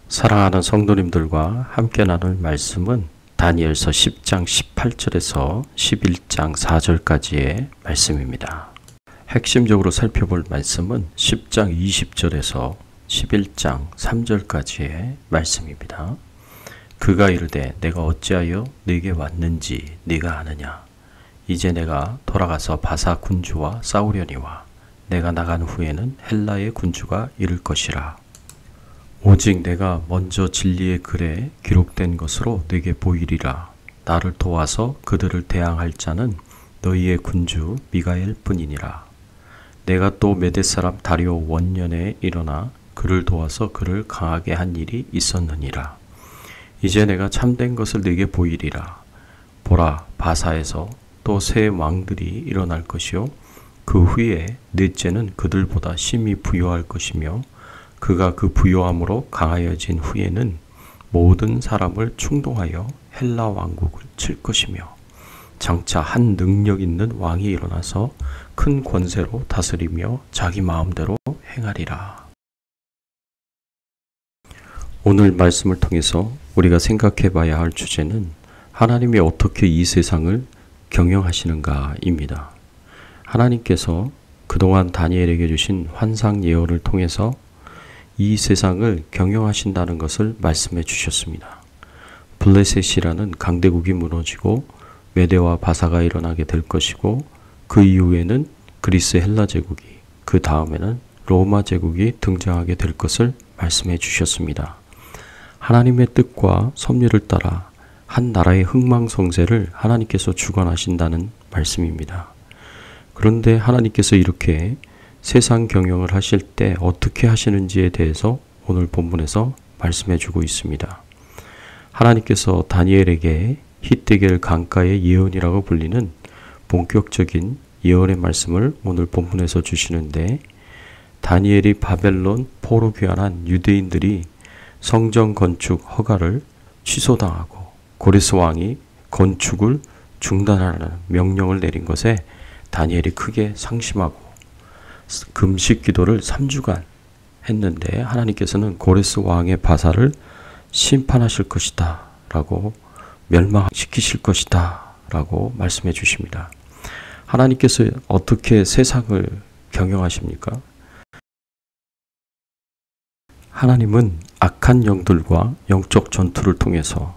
사랑하는 성도님들과 함께 나눌 말씀은 다니엘서 10장 18절에서 11장 4절까지의 말씀입니다. 핵심적으로 살펴볼 말씀은 10장 20절에서 11장 3절까지의 말씀입니다. 그가 이르되 내가 어찌하여 네게 왔는지 네가 아느냐. 이제 내가 돌아가서 바사 군주와 싸우려니와 내가 나간 후에는 헬라의 군주가 이를 것이라. 오직 내가 먼저 진리의 글에 기록된 것으로 네게 보이리라. 나를 도와서 그들을 대항할 자는 너희의 군주 미가엘 뿐이니라. 내가 또 메대 사람 다리오 원년에 일어나 그를 도와서 그를 강하게 한 일이 있었느니라. 이제 내가 참된 것을 네게 보이리라. 보라, 바사에서 또 새 왕들이 일어날 것이요 그 후에 넷째는 그들보다 심히 부요할 것이며 그가 그 부요함으로 강하여진 후에는 모든 사람을 충동하여 헬라 왕국을 칠 것이며 장차 한 능력 있는 왕이 일어나서 큰 권세로 다스리며 자기 마음대로 행하리라. 오늘 말씀을 통해서 우리가 생각해 봐야 할 주제는 하나님이 어떻게 이 세상을 경영하시는가입니다. 하나님께서 그동안 다니엘에게 주신 환상 예언을 통해서 이 세상을 경영하신다는 것을 말씀해 주셨습니다. 블레셋이라는 강대국이 무너지고 메대와 바사가 일어나게 될 것이고 그 이후에는 그리스 헬라 제국이, 그 다음에는 로마 제국이 등장하게 될 것을 말씀해 주셨습니다. 하나님의 뜻과 섭리를 따라 한 나라의 흥망성쇠를 하나님께서 주관하신다는 말씀입니다. 그런데 하나님께서 이렇게 세상 경영을 하실 때 어떻게 하시는지에 대해서 오늘 본문에서 말씀해 주고 있습니다. 하나님께서 다니엘에게 히데겔 강가의 예언이라고 불리는 본격적인 예언의 말씀을 오늘 본문에서 주시는데, 다니엘이 바벨론 포로 귀환한 유대인들이 성전 건축 허가를 취소당하고 고레스 왕이 건축을 중단하라는 명령을 내린 것에 다니엘이 크게 상심하고 금식 기도를 3주간 했는데 하나님께서는 고레스 왕의 바사를 심판하실 것이다 라고, 멸망시키실 것이다 라고 말씀해 주십니다. 하나님께서 어떻게 세상을 경영하십니까? 하나님은 악한 영들과 영적 전투를 통해서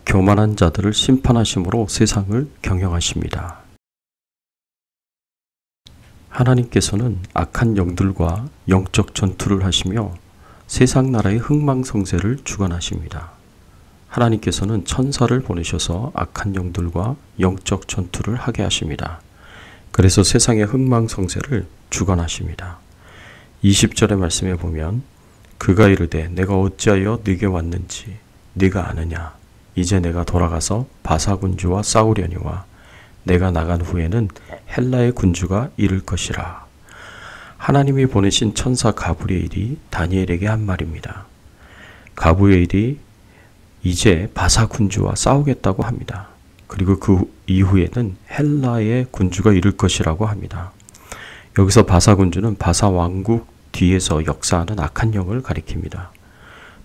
교만한 자들을 심판하심으로 세상을 경영하십니다. 하나님께서는 악한 영들과 영적 전투를 하시며 세상 나라의 흥망성쇠를 주관하십니다. 하나님께서는 천사를 보내셔서 악한 영들과 영적 전투를 하게 하십니다. 그래서 세상의 흥망성쇠를 주관하십니다. 20절의 말씀에 보면 그가 이르되 내가 어찌하여 네게 왔는지 네가 아느냐. 이제 내가 돌아가서 바사 군주와 싸우려니와 내가 나간 후에는 헬라의 군주가 이를 것이라. 하나님이 보내신 천사 가브리엘이 다니엘에게 한 말입니다. 가브리엘이 이제 바사 군주와 싸우겠다고 합니다. 그리고 그 이후에는 헬라의 군주가 이를 것이라고 합니다. 여기서 바사 군주는 바사 왕국 뒤에서 역사하는 악한 영을 가리킵니다.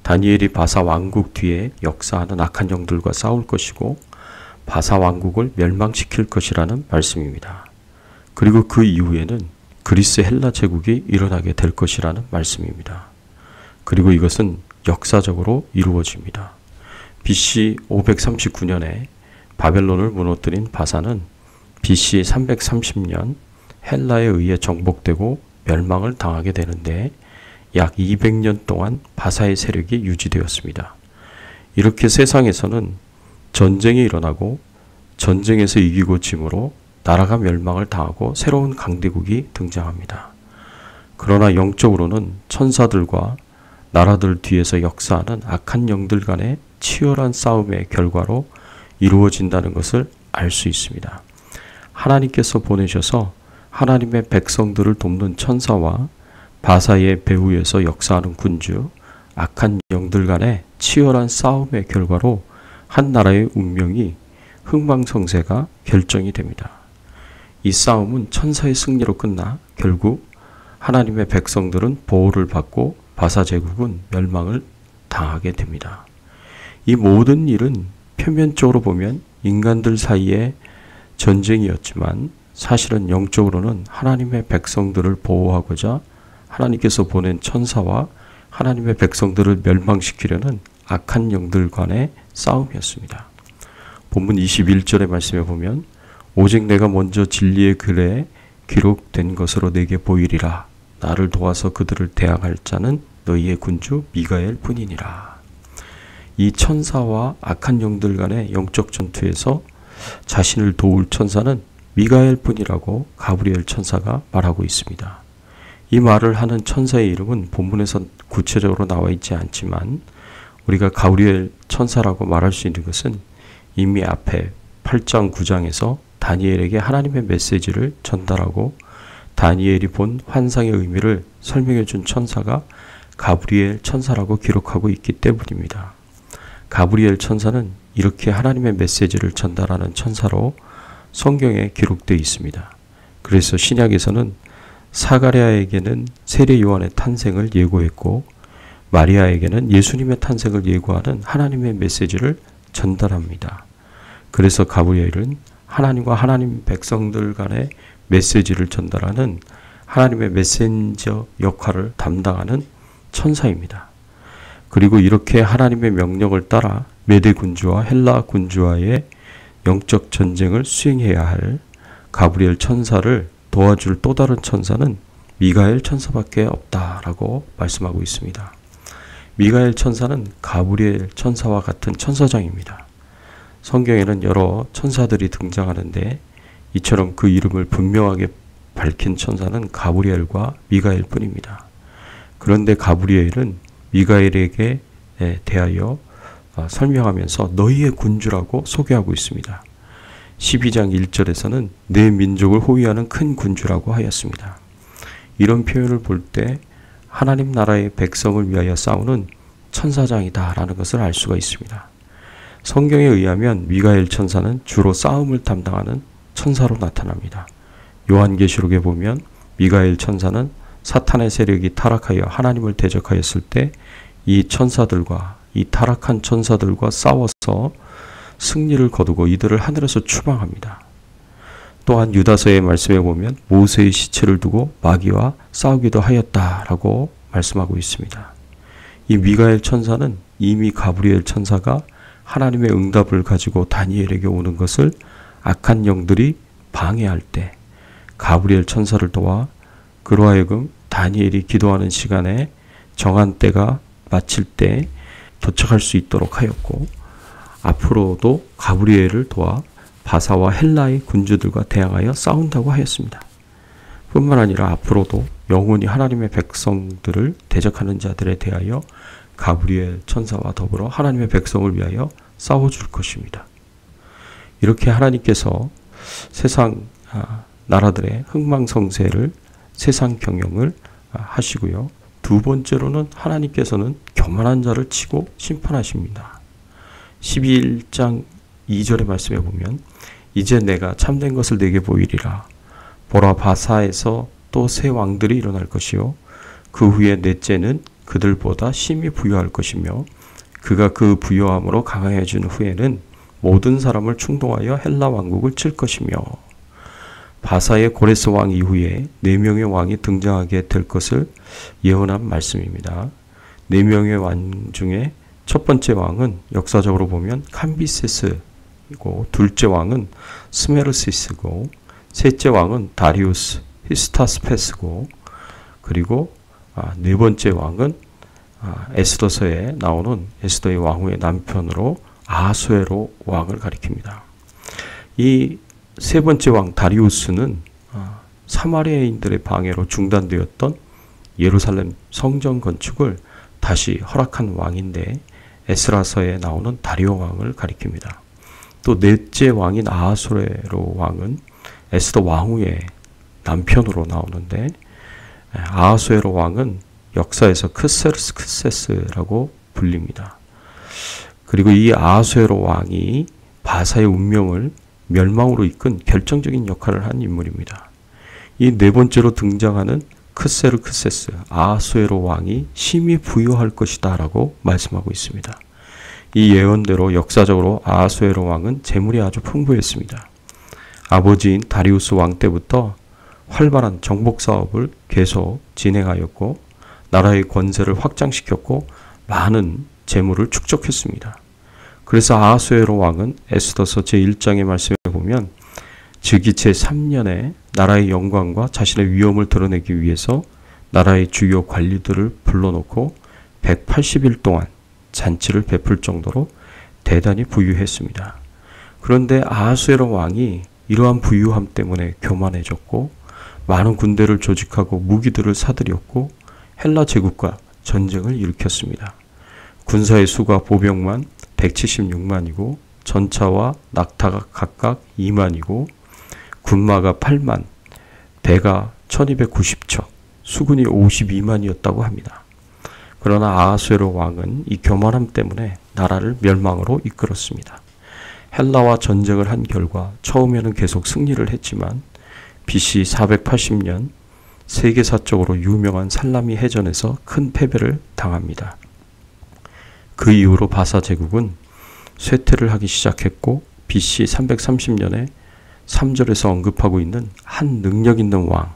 다니엘이 바사 왕국 뒤에 역사하는 악한 영들과 싸울 것이고 바사 왕국을 멸망시킬 것이라는 말씀입니다. 그리고 그 이후에는 그리스 헬라 제국이 일어나게 될 것이라는 말씀입니다. 그리고 이것은 역사적으로 이루어집니다. BC 539년에 바벨론을 무너뜨린 바사는 BC 330년 헬라에 의해 정복되고 멸망을 당하게 되는데 약 200년 동안 바사의 세력이 유지되었습니다. 이렇게 세상에서는 전쟁이 일어나고 전쟁에서 이기고 짐으로 나라가 멸망을 당하고 새로운 강대국이 등장합니다. 그러나 영적으로는 천사들과 나라들 뒤에서 역사하는 악한 영들 간의 치열한 싸움의 결과로 이루어진다는 것을 알 수 있습니다. 하나님께서 보내셔서 하나님의 백성들을 돕는 천사와 바사의 배후에서 역사하는 군주, 악한 영들 간의 치열한 싸움의 결과로 한 나라의 운명이 흥망성쇠가 결정이 됩니다. 이 싸움은 천사의 승리로 끝나 결국 하나님의 백성들은 보호를 받고 바사 제국은 멸망을 당하게 됩니다. 이 모든 일은 표면적으로 보면 인간들 사이의 전쟁이었지만 사실은 영적으로는 하나님의 백성들을 보호하고자 하나님께서 보낸 천사와 하나님의 백성들을 멸망시키려는 악한 영들 간의 싸움이었습니다. 본문 21절의 말씀에 보면 오직 내가 먼저 진리의 글에 기록된 것으로 내게 보이리라. 나를 도와서 그들을 대항할 자는 너희의 군주 미가엘 뿐이니라. 이 천사와 악한 영들 간의 영적 전투에서 자신을 도울 천사는 미가엘 뿐이라고 가브리엘 천사가 말하고 있습니다. 이 말을 하는 천사의 이름은 본문에서 구체적으로 나와 있지 않지만 우리가 가브리엘 천사라고 말할 수 있는 것은 이미 앞에 8장 9장에서 다니엘에게 하나님의 메시지를 전달하고 다니엘이 본 환상의 의미를 설명해 준 천사가 가브리엘 천사라고 기록하고 있기 때문입니다. 가브리엘 천사는 이렇게 하나님의 메시지를 전달하는 천사로 성경에 기록되어 있습니다. 그래서 신약에서는 사가랴에게는 세례 요한의 탄생을 예고했고 마리아에게는 예수님의 탄생을 예고하는 하나님의 메시지를 전달합니다. 그래서 가브리엘은 하나님과 하나님 백성들 간의 메시지를 전달하는 하나님의 메신저 역할을 담당하는 천사입니다. 그리고 이렇게 하나님의 명령을 따라 메대 군주와 헬라 군주와의 영적 전쟁을 수행해야 할 가브리엘 천사를 도와줄 또 다른 천사는 미가엘 천사밖에 없다라고 말씀하고 있습니다. 미가엘 천사는 가브리엘 천사와 같은 천사장입니다. 성경에는 여러 천사들이 등장하는데 이처럼 그 이름을 분명하게 밝힌 천사는 가브리엘과 미가엘 뿐입니다. 그런데 가브리엘은 미가엘에게 대하여 설명하면서 너희의 군주라고 소개하고 있습니다. 12장 1절에서는 내 민족을 호위하는 큰 군주라고 하였습니다. 이런 표현을 볼 때 하나님 나라의 백성을 위하여 싸우는 천사장이다 라는 것을 알 수가 있습니다. 성경에 의하면 미가엘 천사는 주로 싸움을 담당하는 천사로 나타납니다. 요한계시록에 보면 미가엘 천사는 사탄의 세력이 타락하여 하나님을 대적하였을 때 이 천사들과 이 타락한 천사들과 싸워서 승리를 거두고 이들을 하늘에서 추방합니다. 또한 유다서의 말씀에 보면 모세의 시체를 두고 마귀와 싸우기도 하였다라고 말씀하고 있습니다. 이 미가엘 천사는 이미 가브리엘 천사가 하나님의 응답을 가지고 다니엘에게 오는 것을 악한 영들이 방해할 때 가브리엘 천사를 도와 그로 하여금 다니엘이 기도하는 시간에 정한 때가 마칠 때 도착할 수 있도록 하였고 앞으로도 가브리엘을 도와 바사와 헬라의 군주들과 대항하여 싸운다고 하였습니다. 뿐만 아니라 앞으로도 영원히 하나님의 백성들을 대적하는 자들에 대하여 가브리엘 천사와 더불어 하나님의 백성을 위하여 싸워줄 것입니다. 이렇게 하나님께서 세상 나라들의 흥망성쇠를 세상 경영을 하시고요. 두 번째로는 하나님께서는 교만한 자를 치고 심판하십니다. 11장 2절의 말씀에 보면 이제 내가 참된 것을 내게 보이리라. 보라 바사에서 또 새 왕들이 일어날 것이요 그 후에 넷째는 그들보다 심히 부유할 것이며 그가 그 부유함으로 강해진 후에는 모든 사람을 충동하여 헬라 왕국을 칠 것이며 바사의 고레스 왕 이후에 4명의 왕이 등장하게 될 것을 예언한 말씀입니다. 4명의 왕 중에 첫 번째 왕은 역사적으로 보면 캄비세스이고 둘째 왕은 스메르시스고 셋째 왕은 다리우스 히스타스페스고 그리고 네 번째 왕은 에스더서에 나오는 에스더의 왕후의 남편으로 아하수에로 왕을 가리킵니다. 이 세 번째 왕 다리우스는 사마리아인들의 방해로 중단되었던 예루살렘 성전 건축을 다시 허락한 왕인데 에스라서에 나오는 다리오 왕을 가리킵니다. 또 넷째 왕인 아하수에로 왕은 에스더 왕후의 남편으로 나오는데 아하수에로 왕은 역사에서 크세스라고 불립니다. 그리고 이 아하수에로 왕이 바사의 운명을 멸망으로 이끈 결정적인 역할을 한 인물입니다. 이 네 번째로 등장하는 크세르크세스 아하수에로 왕이 심히 부유할 것이다 라고 말씀하고 있습니다. 이 예언대로 역사적으로 아하수에로 왕은 재물이 아주 풍부했습니다. 아버지인 다리우스 왕 때부터 활발한 정복 사업을 계속 진행하였고 나라의 권세를 확장시켰고 많은 재물을 축적했습니다. 그래서 아하수에로 왕은 에스더서 제1장의 말씀에 보면 즉위 제3년에 나라의 영광과 자신의 위엄을 드러내기 위해서 나라의 주요 관리들을 불러놓고 180일 동안 잔치를 베풀 정도로 대단히 부유했습니다. 그런데 아하수에로 왕이 이러한 부유함 때문에 교만해졌고 많은 군대를 조직하고 무기들을 사들였고 헬라 제국과 전쟁을 일으켰습니다. 군사의 수가 보병만 176만이고 전차와 낙타가 각각 2만이고 군마가 8만, 배가 1290척, 수군이 52만이었다고 합니다. 그러나 아하수에로 왕은 이 교만함 때문에 나라를 멸망으로 이끌었습니다. 헬라와 전쟁을 한 결과 처음에는 계속 승리를 했지만 BC 480년 세계사적으로 유명한 살라미 해전에서 큰 패배를 당합니다. 그 이후로 바사 제국은 쇠퇴를 하기 시작했고 BC 330년에 3절에서 언급하고 있는 한 능력 있는 왕,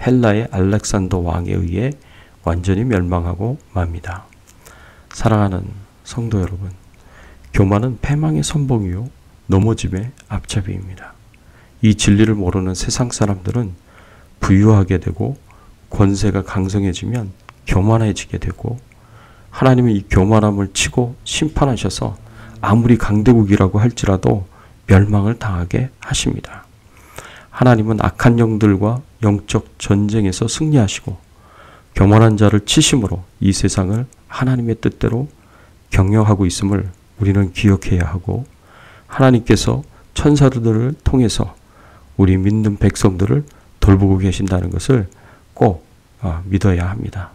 헬라의 알렉산더 왕에 의해 완전히 멸망하고 맙니다. 사랑하는 성도 여러분, 교만은 패망의 선봉이요 넘어짐의 앞잡이입니다. 이 진리를 모르는 세상 사람들은 부유하게 되고 권세가 강성해지면 교만해지게 되고 하나님은 이 교만함을 치고 심판하셔서 아무리 강대국이라고 할지라도 멸망을 당하게 하십니다. 하나님은 악한 영들과 영적 전쟁에서 승리하시고 교만한 자를 치심으로 이 세상을 하나님의 뜻대로 경영하고 있음을 우리는 기억해야 하고 하나님께서 천사들을 통해서 우리 믿는 백성들을 돌보고 계신다는 것을 꼭 믿어야 합니다.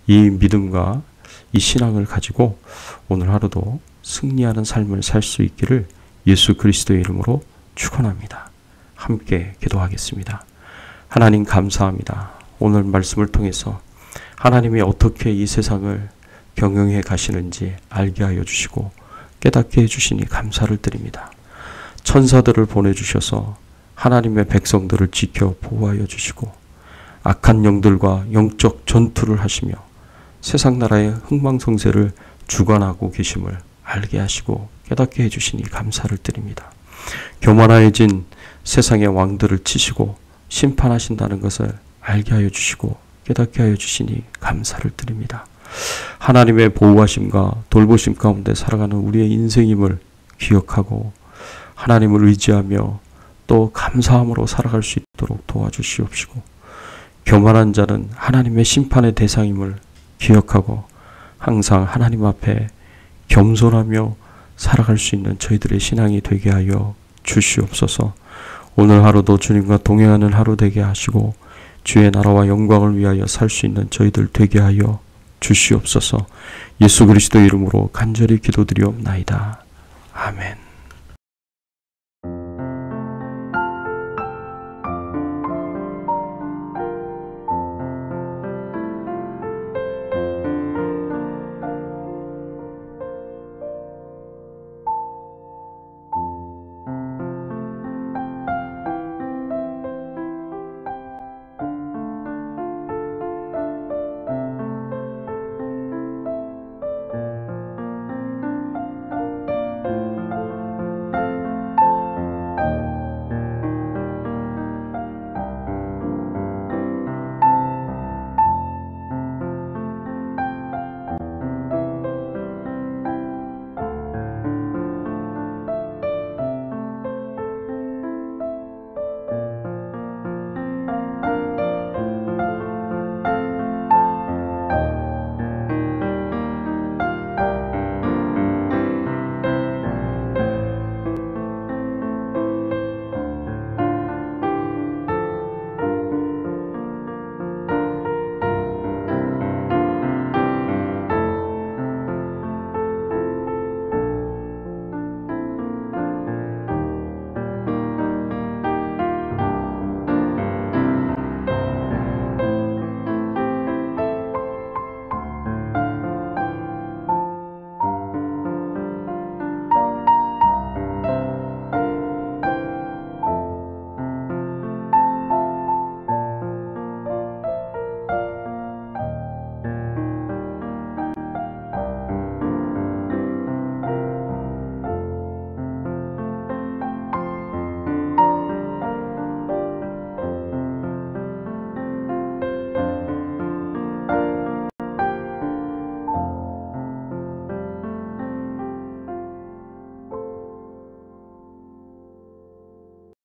이 믿음과 이 신앙을 가지고 오늘 하루도 승리하는 삶을 살 수 있기를 예수 그리스도의 이름으로 축원합니다. 함께 기도하겠습니다. 하나님 감사합니다. 오늘 말씀을 통해서 하나님이 어떻게 이 세상을 경영해 가시는지 알게 하여 주시고 깨닫게 해주시니 감사를 드립니다. 천사들을 보내주셔서 하나님의 백성들을 지켜 보호하여 주시고 악한 영들과 영적 전투를 하시며 세상 나라의 흥망성쇠를 주관하고 계심을 알게 하시고 깨닫게 해주시니 감사를 드립니다. 교만해진 세상의 왕들을 치시고 심판하신다는 것을 알게 하여 주시고 깨닫게 하여 주시니 감사를 드립니다. 하나님의 보호하심과 돌보심 가운데 살아가는 우리의 인생임을 기억하고 하나님을 의지하며 또 감사함으로 살아갈 수 있도록 도와주시옵시고 교만한 자는 하나님의 심판의 대상임을 기억하고 항상 하나님 앞에 겸손하며 살아갈 수 있는 저희들의 신앙이 되게 하여 주시옵소서. 오늘 하루도 주님과 동행하는 하루 되게 하시고 주의 나라와 영광을 위하여 살 수 있는 저희들 되게 하여 주시옵소서. 예수 그리스도의 이름으로 간절히 기도드리옵나이다. 아멘.